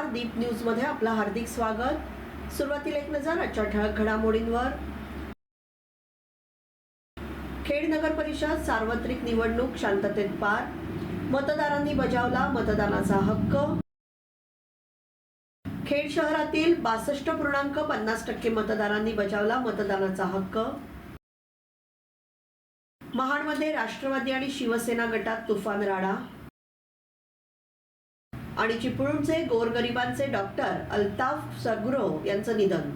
नमस्कार, दीप न्यूज मध्ये आपलं हार्दिक स्वागत। सुरुवातीला एक नजर आजच्या ठळक घडामोडींवर। खेड नगर परिषद सार्वत्रिक निवडणूक शांततेत पार, मतदारांनी बजावला मतदानाचा हक्क। खेड शहरातील 62.50% मतदारांनी बजावला मतदानाचा हक्क। महाडमध्ये राष्ट्रवादी आणि शिवसेना गटात तुफान राडा आणि चिपळूणचे गोरगरिबांचे डॉक्टर अल्ताफ सरगुरो यांचं निधन।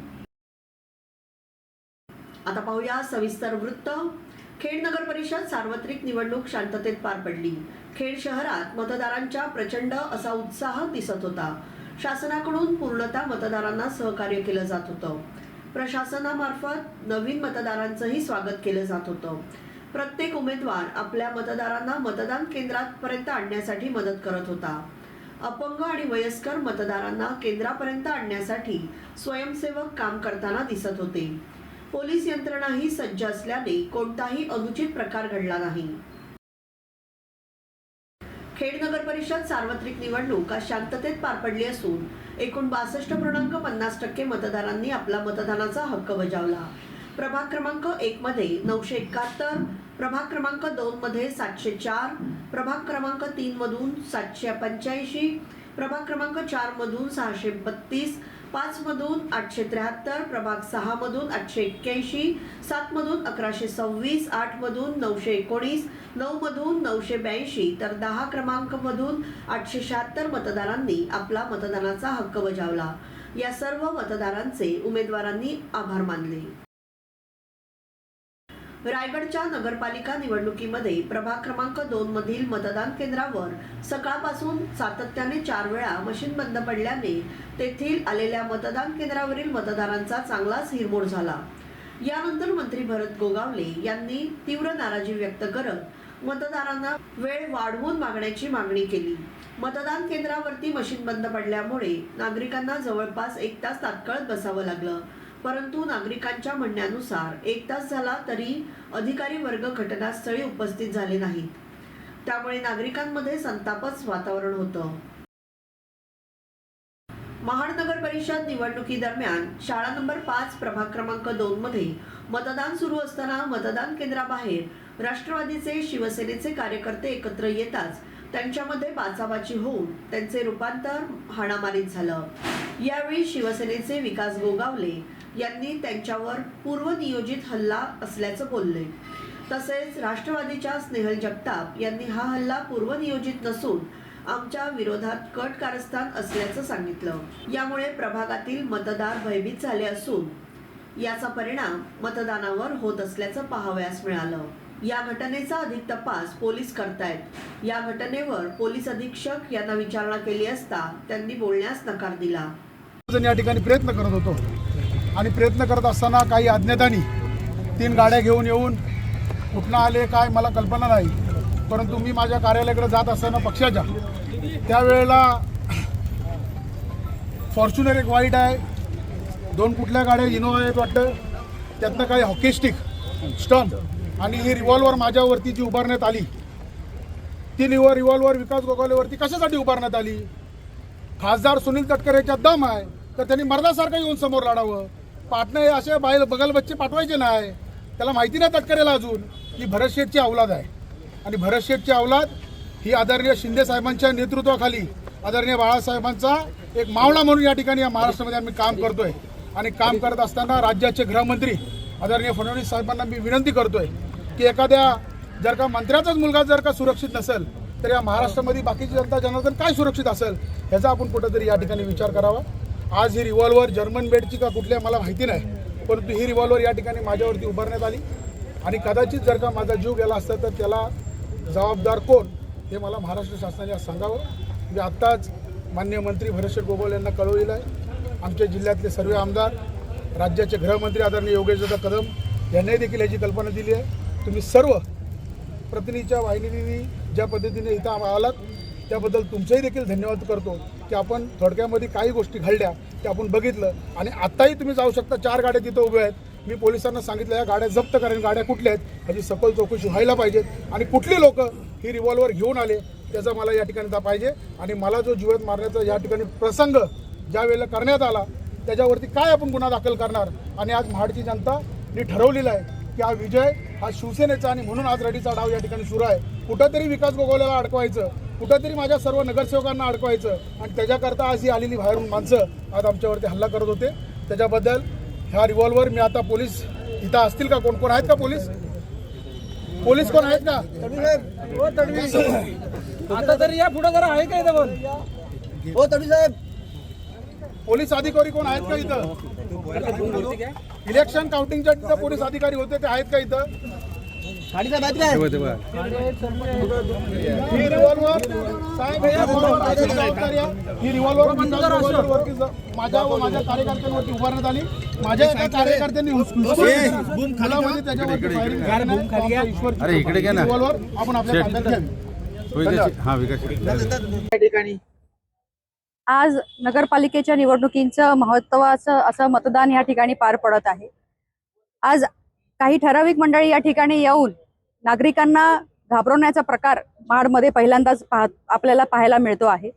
आता पाहूया सविस्तर वृत्त। खेड नगर परिषद सार्वत्रिक निवडणूक शांततेत पार पडली। खेड शहरात मतदारांचा प्रचंड असा उत्साह दिसत होता। शासनाकडून पूर्णतः मतदारांना सहकार्य केलं जात होतं। प्रशासनामार्फत नवीन मतदारांचंही स्वागत केलं जात होतं। प्रत्येक उमेदवार आपल्या मतदारांना मतदान केंद्रापर्यंत आणण्यासाठी मदत करत होता। अपंग आणि वयस्कर मतदारांना केंद्रापर्यंत आणण्यासाठी स्वयंसेवक काम करताना दिसत होते। पोलीस यंत्रणाही सज्ज असल्याने कोणताही अनुचित प्रकार घडला नाही। खेड नगर परिषद सार्वत्रिक निवडणूक आज शांततेत पार पडली असून एकूण 62.50% मतदारांनी आपला मतदानाचा हक्क बजावला। प्रभाग क्रमांक 1 मध्ये 971, प्रभाग क्रमांक 2 मध्ये 704, प्रभाग क्रमांक 3 मधून 785, प्रभाग क्रमांक 4 मधून 632, 5 मधून 873, प्रभाग 6 मधून 881, 7 मधून 1126, 8 मधून 919, 9 मधून 982 तर 10 क्रमांक मधून 876 मतदारांनी आपला मतदानाचा हक्क बजावला। या सर्व मतदारांचे उमेदवारांनी आभार मानले। रायगडच्या नगरपालिका निवडणुकीमध्ये प्रभाग क्रमांक 2 मधील मतदान केंद्रावर सकाळपासून सातत्याने 4 वेळा मशीन बंद पडल्याने तेथील आलेल्या मतदान केंद्रावरील मतदारांचा चांगलाच हिरमोड झाला। यानंतर मंत्री भरत गोगावले यांनी तीव्र नाराजी व्यक्त करत मतदारांना वेळ वाढवून मागण्याची मागणी केली। मतदान केंद्रावरती मशीन बंद पडल्यामुळे नागरिकांना जवळपास 1 तास तात्काळ बसावं लागलं, परंतु नागरिकांच्या म्हणण्यानुसार 1 तास झाला तरी अधिकारी वर्ग घटनास्थळी उपस्थित झाले नाहीत। त्यामुळे नागरिकांमध्ये संतापच वातावरण होतं। महाड नगर परिषद निवडणुकीदरम्यान शाळा नंबर 5 प्रभाग क्रमांक 2 मध्ये मतदान सुरू असताना मतदान केंद्राबाहेर राष्ट्रवादीचे शिवसेनेचे कार्यकर्ते एकत्र येताच त्यांच्यामध्ये बाचाबाची होऊन त्यांचे रूपांतर हाणामारीत झालं। यावेळी शिवसेनेचे विकास गोगावले यांनी त्यांच्यावर पूर्वनियोजित हल्ला असल्याचं बोलले। तसेच राष्ट्रवादीच्या स्नेहल जगताप यांनी हा हल्ला पूर्वनियोजित नसून आमच्या विरोधात कट कारस्थान असल्याचं सांगितलं। यामुळे प्रभागातील मतदार भयभीत झाले असून याचा परिणाम मतदानावर होत असल्याचं पाहावयास मिळालं। या घटनेचा अधिक तपास पोलीस करतायत। या घटनेवर पोलीस अधीक्षक यांना विचारणा केली असता त्यांनी बोलण्यास नकार दिला। या ठिकाणी प्रयत्न करत होतो आणि प्रयत्न करत असताना काही अज्ञातांनी 3 गाड्या घेऊन येऊन कुठनं आले काय मला कल्पना नाही, परंतु मी माझ्या कार्यालयाकडे जात असताना पक्षाच्या त्यावेळेला फॉर्च्युनर एक वाईट आहे, 2 कुठल्या गाड्या इनोवा आहेत वाटतं, त्यातनं काही हॉकी स्टिक स्टंप आणि ही रिव्हॉल्वर माझ्यावरती जी उभारण्यात आली ती रिव्हॉल्वर विकास गोगावलेवरती कशासाठी उभारण्यात आली? खासदार सुनील तटकरेच्या दम आहे तर त्यांनी मर्दासारखं येऊन समोर लढावं। पाटणे असे बगल बच्चे पाठवायचे नाही। त्याला माहिती नाही तटकरेला अजून की भरत शेठची औलाद आहे आणि भरत शेठची औलाद ही आदरणीय शिंदे साहेबांच्या नेतृत्वाखाली आदरणीय बाळासाहेबांचा एक मावळा म्हणून या ठिकाणी या महाराष्ट्रामध्ये आम्ही काम करतोय। आणि काम करत असताना राज्याचे गृहमंत्री आदरणीय फडणवीस साहेबांना मी विनंती करतोय की एखाद्या जर का मंत्र्याचाच मुलगा जर का सुरक्षित नसेल तर या महाराष्ट्रामध्ये बाकीची जनता जनार्दन काय सुरक्षित असेल ह्याचा आपण कुठेतरी या ठिकाणी विचार करावा। आज ही रिव्हॉल्वर जर्मन बेडची का कुठल्या मला माहिती नाही, परंतु ही रिव्हॉल्वर या ठिकाणी माझ्यावरती उभारण्यात आली आणि कदाचित जर का माझा जीव गेला असता तर त्याला जबाबदार कोण हे मला महाराष्ट्र शासनाने सांगावं। मी आत्ताच माननीय मंत्री भरत शेठ गोगावले यांना कळवलेलं आहे। आमच्या जिल्ह्यातले सर्व आमदार, राज्याचे गृहमंत्री आदरणीय योगेशदादा कदम यांनी देखील याची कल्पना दिली आहे। तुम्ही सर्व प्रतिनिधीच्या वाहिनीने ज्या पद्धतीने इथं आलात त्याबद्दल तुमचेही देखील धन्यवाद करतो की आपण थोडक्यामध्ये काही गोष्टी घडल्या ते आपण बघितलं आणि आत्ताही तुम्ही जाऊ शकता। 4 गाड्या तिथं उभ्या आहेत। मी पोलिसांना सांगितलं या गाड्या जप्त करेन, गाड्या कुठल्या आहेत ह्याची सखोल चौकशी व्हायला पाहिजेत आणि कुठली लोक ही रिव्हॉल्वर घेऊन आले त्याचा मला या ठिकाणी पाहिजे. आणि मला जो जीवात मारण्याचा या ठिकाणी प्रसंग ज्या वेळेला करण्यात आला त्याच्यावरती काय आपण गुन्हा दाखल करणार. आणि आज महाडची जनताने ठरवलेलं आहे की हा विजय हा शिवसेनेचा, आणि म्हणून आज रडीचा डाव या ठिकाणी सुरू आहे. कुठंतरी विकास गोगवलेला अडकवायचं, कुठंतरी माझ्या सर्व नगरसेवकांना अडकवायचं, आणि त्याच्याकरता आज ही आलेली बाहेरून माणसं आज आमच्यावरती हल्ला करत होते. त्याच्याबद्दल ह्या रिव्हॉल्वर मी आता पोलीस इथं असतील का, कोण कोण आहेत का पोलीस कोण आहेत का? आता तरी या पुढे जरा आहे का इथं पण? हो तडवी साहेब, पोलीस अधिकारी कोण आहेत का इथं? इलेक्शन काउंटिंगच्या तिथं पोलीस अधिकारी होते ते आहेत का इथं? खाडी साहेब आहेत काय? ही रिव्हॉल्वर साहेब या रिव्हॉल्वर माझी जबाबदारी आहे. ही रिव्हॉल्वर माझ्या व माझ्या कार्यकर्त्यांवरती उभारण्यात आली. माझ्या एका कार्यकर्त्यांनी त्याच्यावरती फायरिंग अरे इकडे घ्या ना. रिव्हॉल्वर आपण आपल्या ताब्यात घ्यावी. हा विकास आज नगरपालिकेच्या निवडणुकींचं महत्त्वाचं असं मतदान या ठिकाणी पार पडत आहे. आज काही ठराविक मंडळी या ठिकाणी येऊन नागरिकांना घाबरवण्याचा प्रकार महाडमध्ये पहिल्यांदाच आपल्याला पाहायला मिळतो आहे.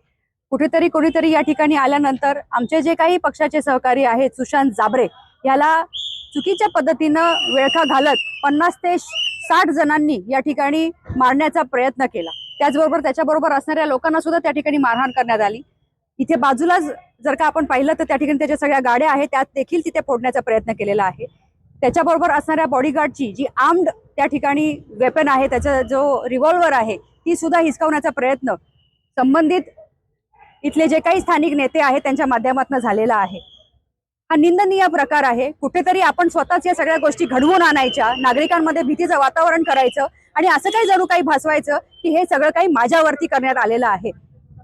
कुठेतरी कोणीतरी या ठिकाणी आल्यानंतर आमचे जे काही पक्षाचे सहकारी आहेत सुशांत जाबरे याला चुकीच्या पद्धतीनं वेळखा घालत 50 ते 60 जणांनी या ठिकाणी मारण्याचा प्रयत्न केला. त्याचबरोबर त्याच्याबरोबर असणाऱ्या लोकांना सुद्धा त्या ठिकाणी मारहाण करण्यात आली. इथे बाजूलाच जर का आपण पाहिलं तर त्या ठिकाणी त्याच्या सगळ्या गाड्या आहेत त्यात देखील तिथे फोडण्याचा प्रयत्न केलेला आहे. त्याच्याबरोबर असणाऱ्या बॉडीगार्डची जी आर्म्ड त्या ठिकाणी वेपन आहे, त्याचा जो रिव्हॉल्वर आहे ती सुद्धा हिसकावण्याचा प्रयत्न संबंधित इथले जे काही स्थानिक नेते आहेत त्यांच्या माध्यमातून झालेला आहे. हा निंदनीय प्रकार आहे. कुठेतरी आपण स्वतःच या सगळ्या गोष्टी घडवून आणायच्या, नागरिकांमध्ये भीतीचं वातावरण करायचं आणि असं काही जणू काही भासवायचं की हे सगळं काही माझ्यावरती करण्यात आलेलं आहे.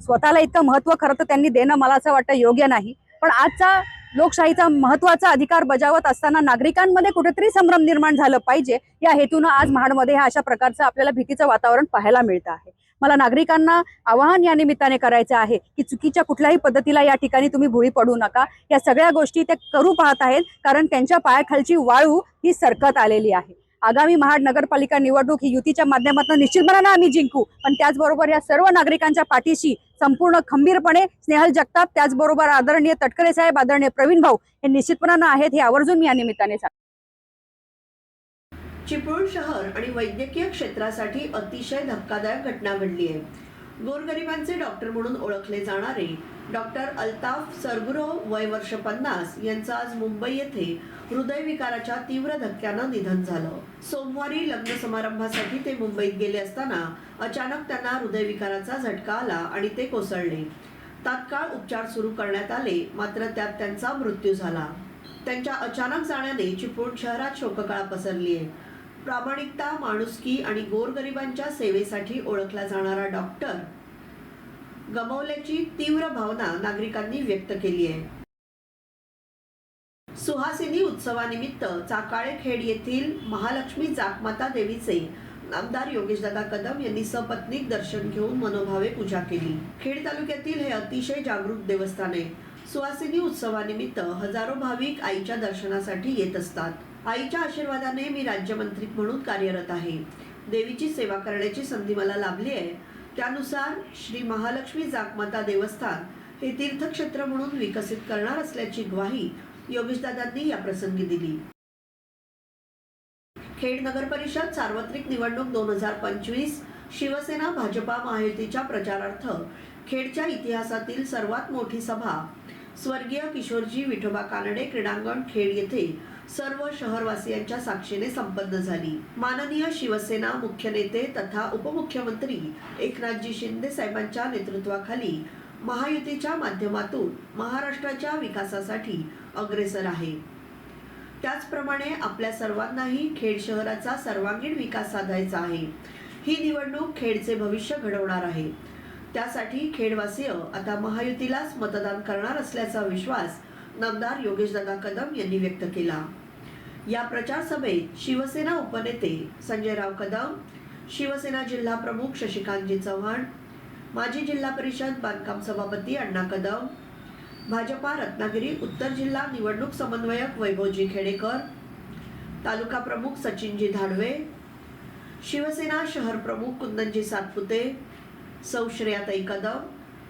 स्वतःला इतकं महत्त्व खरं तर त्यांनी देणं मला असं वाटतं योग्य नाही. पण आजचा लोकशाहीचा महत्त्वाचा अधिकार बजावत असताना नागरिकांमध्ये कुठेतरी संभ्रम निर्माण झालं पाहिजे या हेतूनं आज महाडमध्ये हा अशा प्रकारचं आपल्याला भीतीचं वातावरण पाहायला मिळतं आहे. मला नागरिकांना आवाहन या निमित्ताने करायचं आहे की चुकीच्या कुठल्याही पद्धतीला या ठिकाणी तुम्ही भुळी पडू नका. या सगळ्या गोष्टी ते करू पाहत आहेत कारण त्यांच्या पायाखालची वाळू ही सरकत आलेली आहे. आगामी महाड नगरपालिका निवडणूक ही युतीच्या माध्यमातून निश्चितपणाने आम्ही जिंकू, पण त्याचबरोबर या सर्व नागरिकांच्या पाठीशी संपूर्ण खंबीरपणे स्नेहल जगताप, त्याचबरोबर आदरणीय तटकरे साहेब, आदरणीय प्रवीण भाऊ हे निश्चितपणाने आहेत हे आवर्जून मी या निमित्ताने सांगतो. चिपळूण शहर आणि वैद्यकीय क्षेत्रासाठी अतिशय धक्कादायक घटना घडली आहे. गोरगरिबांचे डॉक्टर म्हणून ओळखले जाणारे डॉक्टर अल्ताफ सरगुरो वय वर्ष 50 यांचं आज मुंबई येथे हृदयविकाराच्या तीव्र धक्क्यानं निधन झालं. सोमवारी लग्न समारंभासाठी ते मुंबईत गेले असताना अचानक त्यांना हृदयविकाराचा झटका आला आणि ते कोसळले. तात्काळ उपचार सुरू करण्यात आले, मात्र त्यात त्यांचा मृत्यू झाला. त्यांच्या अचानक जाण्याने चिपळूण शहरात शोककळा पसरली आहे. प्रामाणिकता, माणुसकी आणि गोरगरिबांच्या सेवेसाठी ओळखला जाणारा डॉक्टर गमावल्याची तीव्र भावना नागरिकांनी व्यक्त केली आहे. सुहासिनी उत्सवानिमित्त चाकाळे खेड येथील महालक्ष्मी जाकमाता देवीचे आमदार योगेशदादा कदम यांनी सपत्नीक दर्शन घेऊन मनोभावे पूजा केली. खेड तालुक्यातील हे अतिशय जागृत देवस्थान आहे. सुहासिनी उत्सवानिमित्त हजारो भाविक आईच्या दर्शनासाठी येत असतात. आईच्या आशीर्वादाने मी राज्यमंत्री म्हणून कार्यरत आहे. देवीची सेवा करण्याची संधी मला लाभली आहे. त्यानुसार श्री महालक्ष्मी जाकमाता देवस्थान हे तीर्थक्षेत्र म्हणून विकसित करणार असल्याची ग्वाही योगेशदादांनी या प्रसंगी दिली. खेड नगर परिषद सार्वत्रिक निवडणूक 2025 शिवसेना भाजपा महायुतीच्या प्रचारार्थ खेडच्या इतिहासातील सर्वात मोठी सभा स्वर्गीय किशोरजी विठोबा कानडे क्रीडांगण खेड येथे सर्व शहरवासियांच्या साक्षीने संपन्न झाली. माननीय शिवसेना मुख्य नेते तथा उपमुख्यमंत्री एकनाथजी शिंदे साहेबांच्या नेतृत्वाखाली महायुतीच्या माध्यमातून महाराष्ट्राच्या विकासासाठी अग्रेसर आहे. त्याचप्रमाणे आपल्या सर्वांनाही खेड शहराचा सर्वांगीण विकास साधायचा आहे. ही निवडणूक खेडचे भविष्य घडवणार आहे. त्यासाठी खेडवासीय आता महायुतीलाच मतदान करणार असल्याचा विश्वास नामदार योगेशदादा कदम यांनी व्यक्त केला. या प्रचार सभेत शिवसेना उपनेते संजयराव कदम, शिवसेना जिल्हा प्रमुख शशिकांतजी चव्हाण, माजी जिल्हा परिषद बांधकाम सभापती अण्णा कदम, भाजपा रत्नागिरी उत्तर जिल्हा निवडणूक समन्वयक वैभवजी खेडेकर, तालुका प्रमुख सचिनजी धाडवे, शिवसेना शहर प्रमुख कुंदनजी सातपुते, सौ श्रेयाताई कदम,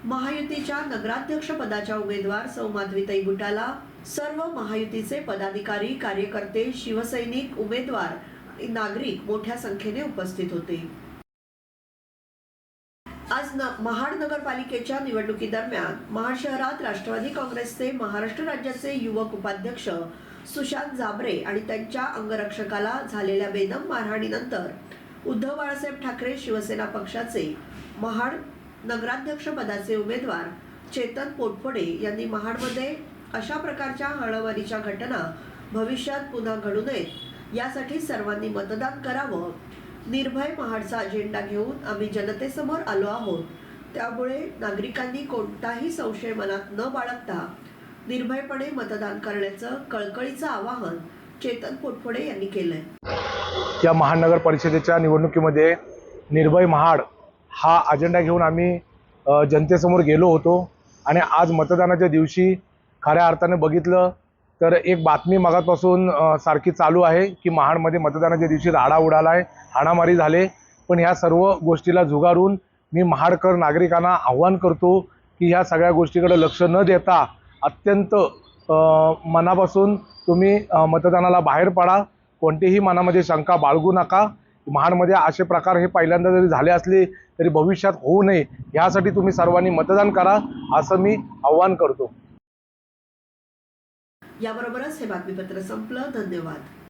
महायुतीच्या नगराध्यक्ष पदाच्या उमेदवार सौ माधवीताई बुटाला, सर्व महायुतीचे पदाधिकारी, कार्यकर्ते, शिवसैनिक, उमेदवार, नागरिक मोठ्या संख्येने उपस्थित होते. आज महाड नगरपालिकेच्या निवडणुकीदरम्यान महाड शहरात राष्ट्रवादी काँग्रेसचे महाराष्ट्र राज्याचे युवक उपाध्यक्ष सुशांत जाबरे आणि त्यांच्या अंगरक्षकाला झालेल्या बेदम मारहाणीनंतर उद्धव बाळासाहेब ठाकरे शिवसेना पक्षाचे महाड नगराध्यक्ष पदाचे उमेदवार चेतन पोटफोडे यांनी महाडमध्ये अशा प्रकारच्या हळहळीच्या घटना भविष्यात पुन्हा घडू नयेत यासाठी सर्वांनी मतदान करावं. निर्भय महाडचा अजेंडा घेऊन आम्ही जनतेसमोर आलो आहोत. त्यामुळे नागरिकांनी कोणताही संशय मनात न बाळगता निर्भयपणे मतदान करण्याचं कळकळीचं आवाहन चेतन पोटफोडे यांनी केलंय. या महानगर परिषदेच्या निवडणुकीमध्ये निर्भय महाड हा अजेंडा घेऊन आम्ही जनतेसमोर गेलो होतो आणि आज मतदानाच्या दिवशी खऱ्या अर्थाने बघितलं तर एक बातमी मगापासून सारखी चालू आहे की महाडमध्ये मतदानाच्या दिवशी राडा उडाला आहे, हाणामारी झाले. पण ह्या सर्व गोष्टीला झुगारून मी महाडकर नागरिकांना आव्हान करतो की ह्या सगळ्या गोष्टीकडे लक्ष न देता अत्यंत मनापासून तुम्ही मतदानाला बाहेर पडा. कोणतेही मनामध्ये शंका बाळगू नका. महाडमध्ये असे प्रकार हे पहिल्यांदा जरी झाले असले तरी भविष्यात होऊ नये यासाठी तुम्ही सर्वांनी मतदान करा असं मी आव्हान करतो. याबरोबरच हे बातमीपत्र संपलं. धन्यवाद.